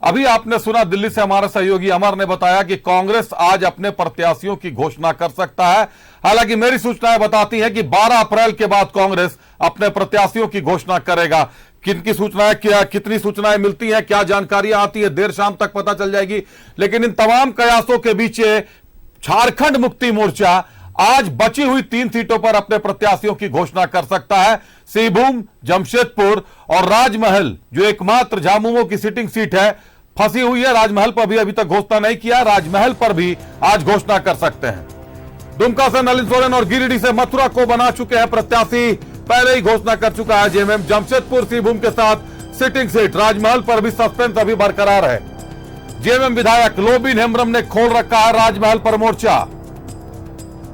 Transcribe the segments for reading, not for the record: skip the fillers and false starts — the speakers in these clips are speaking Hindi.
अभी आपने सुना, दिल्ली से हमारे सहयोगी अमर ने बताया कि कांग्रेस आज अपने प्रत्याशियों की घोषणा कर सकता है। हालांकि मेरी सूचनाएं बताती हैं कि 12 अप्रैल के बाद कांग्रेस अपने प्रत्याशियों की घोषणा करेगा। किनकी सूचनाएं, क्या कितनी सूचनाएं मिलती हैं, क्या जानकारियां आती है, देर शाम तक पता चल जाएगी। लेकिन इन तमाम कयासों के बीच झारखंड मुक्ति मोर्चा आज बची हुई 3 सीटों पर अपने प्रत्याशियों की घोषणा कर सकता है। सिंहभूम, जमशेदपुर और राजमहल, जो एकमात्र झामुमो की सिटिंग सीट है, फंसी हुई है। राजमहल पर भी अभी तक घोषणा नहीं किया, राजमहल पर भी आज घोषणा कर सकते हैं। दुमका से नलिन सोरेन और गिरिडीह से मथुरा को बना चुके हैं प्रत्याशी, पहले ही घोषणा कर चुका है जेएमएम। जमशेदपुर, सिंहभूम के साथ सिटिंग सीट, राजमहल पर भी सस्पेंस अभी बरकरार है। जेएमएम विधायक लोबिन हेम्ब्रम ने खोल रखा है राजमहल पर मोर्चा।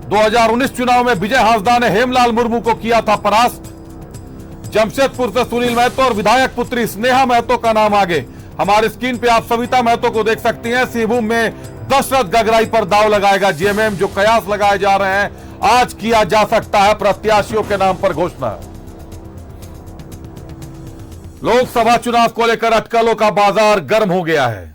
2019 चुनाव में विजय हांसदा ने हेमलाल मुर्मू को किया था परास्त। जमशेदपुर से सुनील महतो और विधायक पुत्री स्नेहा महतो का नाम आगे। हमारी स्क्रीन पे आप सविता महतो को देख सकती हैं। सिंहभूम में दशरथ गगराई पर दाव लगाएगा जेएमएम। जो कयास लगाए जा रहे हैं, आज किया जा सकता है प्रत्याशियों के नाम पर घोषणा। लोकसभा चुनाव को लेकर अटकलों का बाजार गर्म हो गया है।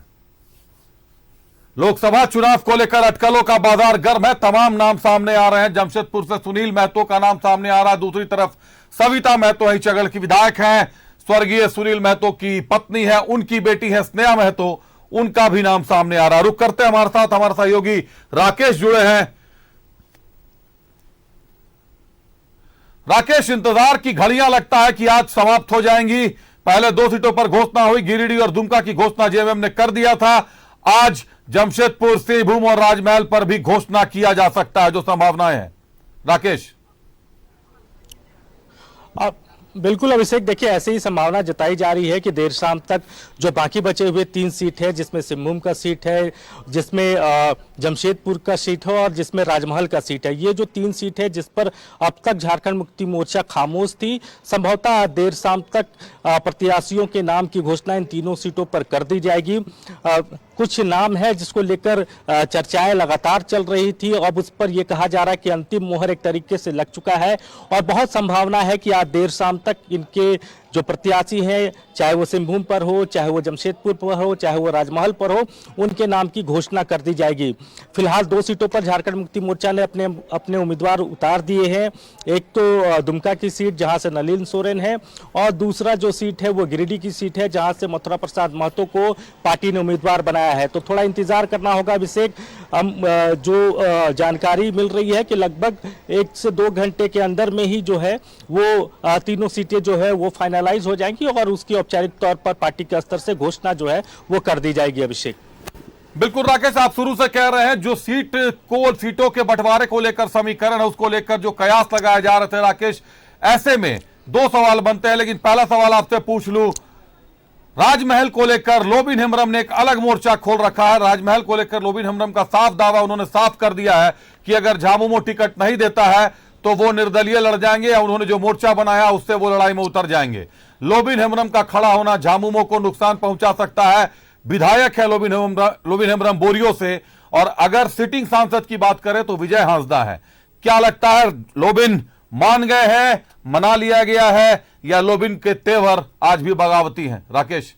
लोकसभा चुनाव को लेकर अटकलों का बाजार गर्म है। तमाम नाम सामने आ रहे हैं। जमशेदपुर से सुनील महतो का नाम सामने आ रहा है। दूसरी तरफ सविता महतो ही चगल की विधायक हैं, स्वर्गीय सुनील महतो की पत्नी है, उनकी बेटी है स्नेहा महतो, उनका भी नाम सामने आ रहा है। रुक करते हैं, हमारे साथ हमारे सहयोगी राकेश जुड़े हैं। राकेश, इंतजार की घड़ियां लगता है कि आज समाप्त हो जाएंगी। पहले 2 सीटों पर घोषणा हुई, गिरिडीह और दुमका की घोषणा जेएमएम ने कर दिया था। आज जमशेदपुर, सिंहभूम और राजमहल पर भी घोषणा किया जा सकता है, जो संभावनाएं हैं। राकेश। बिल्कुल अभिषेक, देखिए ऐसे ही संभावना जताई जा रही है कि देर शाम तक जो बाकी बचे हुए 3 सीट है, जिसमें सिंहभूम का सीट है, जिसमें जमशेदपुर का सीट है और जिसमें राजमहल का सीट है, ये जो 3 सीट है जिस पर अब तक झारखंड मुक्ति मोर्चा खामोश थी, संभवतः देर शाम तक प्रत्याशियों के नाम की घोषणा इन तीनों सीटों पर कर दी जाएगी। कुछ नाम है जिसको लेकर चर्चाएं लगातार चल रही थी। अब उस पर यह कहा जा रहा है कि अंतिम मोहर एक तरीके से लग चुका है और बहुत संभावना है कि आज देर शाम तक इनके जो प्रत्याशी हैं, चाहे वो सिंहभूम पर हो, चाहे वो जमशेदपुर पर हो, चाहे वो राजमहल पर हो, उनके नाम की घोषणा कर दी जाएगी। फिलहाल 2 सीटों पर झारखंड मुक्ति मोर्चा ने अपने उम्मीदवार उतार दिए हैं। एक तो दुमका की सीट जहां से नलिन सोरेन है और दूसरा जो सीट है वो गिरिडीह की सीट है जहां से मथुरा प्रसाद महतो को पार्टी ने उम्मीदवार बनाया है। तो थोड़ा इंतजार करना होगा अभिषेक। जो जानकारी मिल रही है कि लगभग 1 से 2 घंटे के अंदर में ही जो है वो तीनों सीटें जो है वो फाइनलाइज हो जाएंगी और उसकी औपचारिक तौर पर पार्टी के स्तर से घोषणा जो है वो कर दी जाएगी। अभिषेक। बिल्कुल राकेश, आप शुरू से कह रहे हैं जो सीटों के बंटवारे को लेकर समीकरण है, उसको लेकर जो कयास लगाए जा रहे थे राकेश, ऐसे में 2 सवाल बनते हैं। लेकिन पहला सवाल आपसे पूछ लूं, राजमहल को लेकर लोबिन हेम्ब्रम ने एक अलग मोर्चा खोल रखा है। राजमहल को लेकर लोबिन हेम्ब्रम का साफ दावा, उन्होंने साफ कर दिया है कि अगर झामुमो टिकट नहीं देता है तो वो निर्दलीय लड़ जाएंगे या उन्होंने जो मोर्चा बनाया उससे वो लड़ाई में उतर जाएंगे। लोबिन हेम्ब्रम का खड़ा होना झामुमो को नुकसान पहुंचा सकता है। विधायक है लोबिन हेम्ब्रम बोरियो से, और अगर सिटिंग सांसद की बात करें तो विजय हांसदा है। क्या लगता है, लोबिन मान गए हैं, मना लिया गया है, या लोबिन के तेवर आज भी बगावती हैं? राकेश।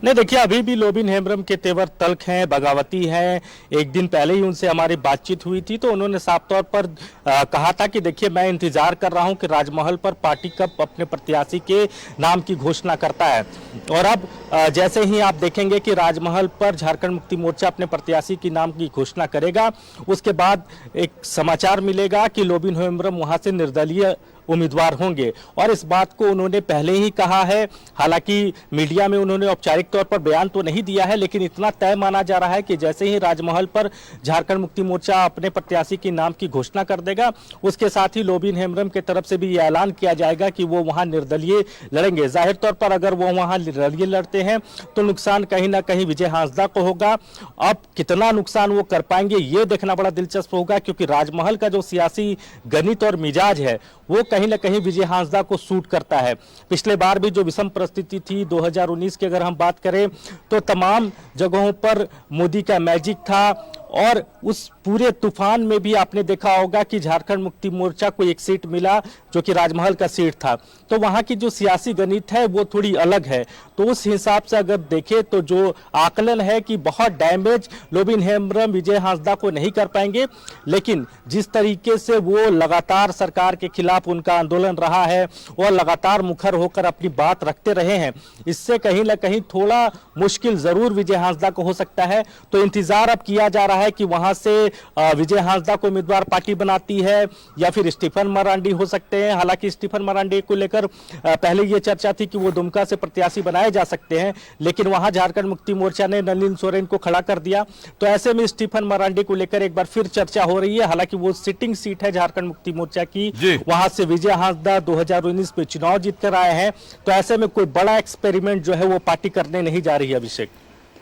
नहीं, देखिए अभी भी लोबिन हेम्ब्रम के तेवर तल्ख हैं, बगावती हैं। एक दिन पहले ही उनसे हमारी बातचीत हुई थी तो उन्होंने साफ तौर पर कहा था कि देखिए मैं इंतजार कर रहा हूं कि राजमहल पर पार्टी कब अपने प्रत्याशी के नाम की घोषणा करता है। और अब जैसे ही आप देखेंगे कि राजमहल पर झारखंड मुक्ति मोर्चा अपने प्रत्याशी के नाम की घोषणा करेगा, उसके बाद एक समाचार मिलेगा कि लोबिन हेम्ब्रम वहां से निर्दलीय उम्मीदवार होंगे। और इस बात को उन्होंने पहले ही कहा है। हालांकि मीडिया में उन्होंने औपचारिक तौर पर बयान तो नहीं दिया है, लेकिन इतना तय माना जा रहा है कि जैसे ही राजमहल पर झारखंड मुक्ति मोर्चा अपने प्रत्याशी के नाम की घोषणा कर देगा, उसके साथ ही लोबिन हेम्ब्रम की तरफ से भी यह ऐलान किया जाएगा कि वो वहां निर्दलीय लड़ेंगे। जाहिर तौर पर अगर वो वहां निर्दलीय लड़ते हैं तो नुकसान कहीं ना कहीं विजय हांसदा को होगा। अब कितना नुकसान वो कर पाएंगे ये देखना बड़ा दिलचस्प होगा, क्योंकि राजमहल का जो सियासी गणित और मिजाज है वो कहीं ना कहीं विजय हांसदा को सूट करता है। पिछले बार भी जो विषम परिस्थिति थी 2019 की अगर हम बात करें तो तमाम जगहों पर मोदी का मैजिक था और उस पूरे तूफान में भी आपने देखा होगा कि झारखंड मुक्ति मोर्चा को एक सीट मिला जो कि राजमहल का सीट था। तो वहां की जो सियासी गणित है वो थोड़ी अलग है। तो उस हिसाब से अगर देखें तो जो आकलन है कि बहुत डैमेज लोबिन हेम्ब्रम विजय हांसदा को नहीं कर पाएंगे, लेकिन जिस तरीके से वो लगातार सरकार के खिलाफ उनका आंदोलन रहा है और लगातार मुखर होकर अपनी बात रखते रहे हैं, इससे कहीं ना कहीं थोड़ा मुश्किल जरूर विजय हांसदा को हो सकता है। तो इंतजार अब किया जा रहा है कि वहां से विजय हांसदा को उम्मीदवार पार्टी बनाती है या फिर स्टीफन मरांडी हो सकते हैं। हालांकि स्टीफन मरांडी को लेकर पहले ये चर्चा थी कि वो दुमका से प्रत्याशी बनाए जा सकते हैं, लेकिन वहां झारखंड मुक्ति मोर्चा ने नलिन सोरेन को खड़ा कर दिया। तो ऐसे में स्टीफन मरांडी को लेकर एक बार फिर चर्चा हो रही है। हालांकि वो सिटिंग सीट है झारखंड मुक्ति मोर्चा की, वहां से विजय हांसदा 2019 में चुनाव जीतकर आए हैं। तो ऐसे में कोई बड़ा एक्सपेरिमेंट जो है वो पार्टी करने नहीं जा रही है। अभिषेक,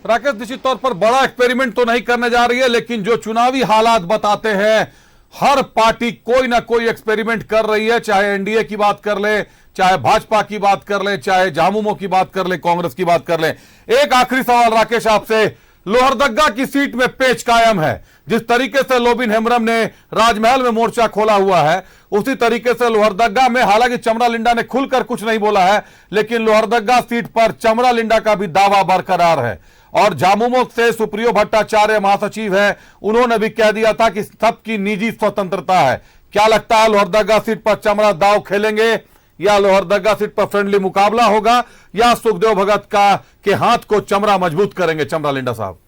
राकेश, निश्चित तौर पर बड़ा एक्सपेरिमेंट तो नहीं करने जा रही है, लेकिन जो चुनावी हालात बताते हैं हर पार्टी कोई ना कोई एक्सपेरिमेंट कर रही है। चाहे एनडीए की बात कर ले, चाहे भाजपा की बात कर ले, चाहे झामुमो की बात कर ले, कांग्रेस की बात कर ले। एक आखिरी सवाल राकेश आपसे, लोहरदगा की सीट में पेच कायम है। जिस तरीके से लोबिन हेम्ब्रम ने राजमहल में मोर्चा खोला हुआ है, उसी तरीके से लोहरदगा में, हालांकि चमरा लिंडा ने खुलकर कुछ नहीं बोला है, लेकिन लोहरदगा सीट पर चमरा लिंडा का भी दावा बरकरार है। और झामुमो से सुप्रियो भट्टाचार्य महासचिव है, उन्होंने भी कह दिया था कि सबकी निजी स्वतंत्रता है। क्या लगता है, लोहरदगा सीट पर चमरा दाव खेलेंगे या लोहरदगा सीट पर फ्रेंडली मुकाबला होगा, या सुखदेव भगत का के हाथ को चमरा मजबूत करेंगे चमरा लिंडा साहब?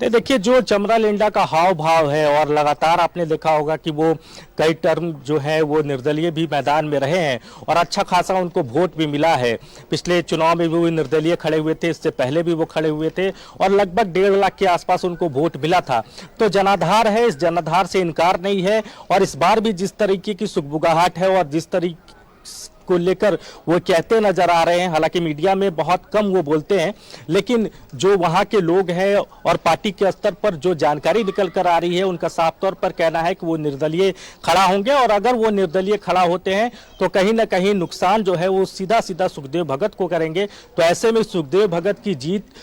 देखिए, जो चमरा लिंडा का हाव भाव है, और लगातार आपने देखा होगा कि वो कई टर्म जो है वो निर्दलीय भी मैदान में रहे हैं और अच्छा खासा उनको वोट भी मिला है। पिछले चुनाव में भी वो निर्दलीय खड़े हुए थे, इससे पहले भी वो खड़े हुए थे और लगभग 1.5 लाख के आसपास उनको वोट मिला था। तो जनाधार है, इस जनाधार से इनकार नहीं है। और इस बार भी जिस तरीके की सुगबुगाहट है और जिस तरीके को लेकर वो कहते नजर आ रहे हैं, हालांकि मीडिया में बहुत कम वो बोलते हैं, लेकिन जो वहां के लोग हैं और पार्टी के स्तर पर जो जानकारी निकल कर आ रही है, उनका साफ तौर पर कहना है कि वो निर्दलीय खड़ा होंगे। और अगर वो निर्दलीय खड़ा होते हैं तो कहीं ना कहीं नुकसान जो है वो सीधा सीधा सुखदेव भगत को करेंगे। तो ऐसे में सुखदेव भगत की जीत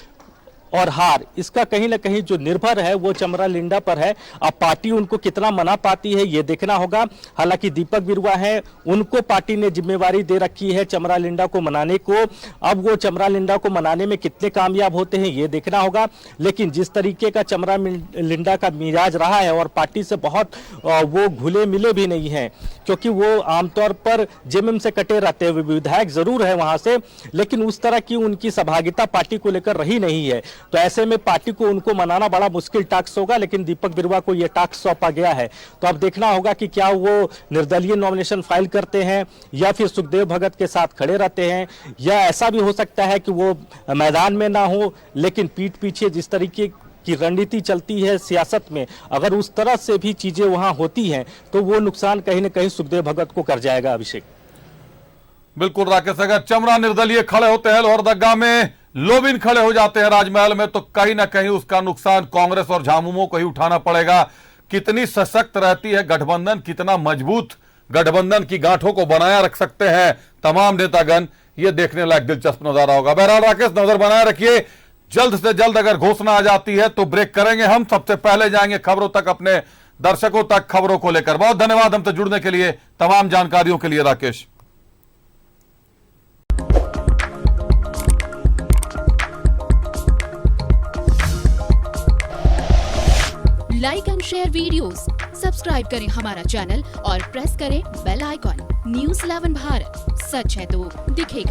और हार, इसका कहीं ना कहीं जो निर्भर है वो चमरा लिंडा पर है। अब पार्टी उनको कितना मना पाती है ये देखना होगा। हालांकि दीपक बिरुवा है, उनको पार्टी ने जिम्मेवारी दे रखी है चमरा लिंडा को मनाने को। अब वो चमरा लिंडा को मनाने में कितने कामयाब होते हैं ये देखना होगा। लेकिन जिस तरीके का चमरा लिंडा का मिजाज रहा है, और पार्टी से बहुत वो घुले मिले भी नहीं है, क्योंकि वो आमतौर पर जेएमएम से कटे रहते हैं। विधायक जरूर है वहां से, लेकिन उस तरह की उनकी सहभागिता पार्टी को लेकर रही नहीं है। तो ऐसे में पार्टी को उनको मनाना बड़ा मुश्किल टास्क होगा, लेकिन दीपक बिरुवा को यह टास्क सौंपा गया है। तो अब देखना होगा कि क्या वो निर्दलीय नॉमिनेशन फाइल करते हैं या फिर सुखदेव भगत के साथ खड़े रहते हैं, या ऐसा भी हो सकता है कि वो मैदान में ना हो, लेकिन पीठ पीछे जिस तरीके की रणनीति चलती है सियासत में, अगर उस तरह से भी चीजें वहां होती हैं तो वो नुकसान कहीं ना कहीं सुखदेव भगत को कर जाएगा। अभिषेक, बिल्कुल राकेश, अगर चमरा निर्दलीय खड़े होते हैं लोहरदगा में, लोबिन खड़े हो जाते हैं राजमहल में, तो कहीं ना कहीं उसका नुकसान कांग्रेस और झामुमो को ही उठाना पड़ेगा। कितनी सशक्त रहती है गठबंधन, कितना मजबूत गठबंधन की गांठों को बनाया रख सकते हैं तमाम नेतागण, ये देखने लायक दिलचस्प नजारा होगा। बहरहाल राकेश, नजर बनाए रखिए, जल्द से जल्द अगर घोषणा आ जाती है तो ब्रेक करेंगे हम। सबसे पहले जाएंगे खबरों तक, अपने दर्शकों तक खबरों को लेकर। बहुत धन्यवाद हमसे जुड़ने के लिए, तमाम जानकारियों के लिए Rakesh. Like and share videos, subscribe करें हमारा चैनल और प्रेस करें बेल आइकॉन। न्यूज़ 11 भारत, सच है तो दिखेगा।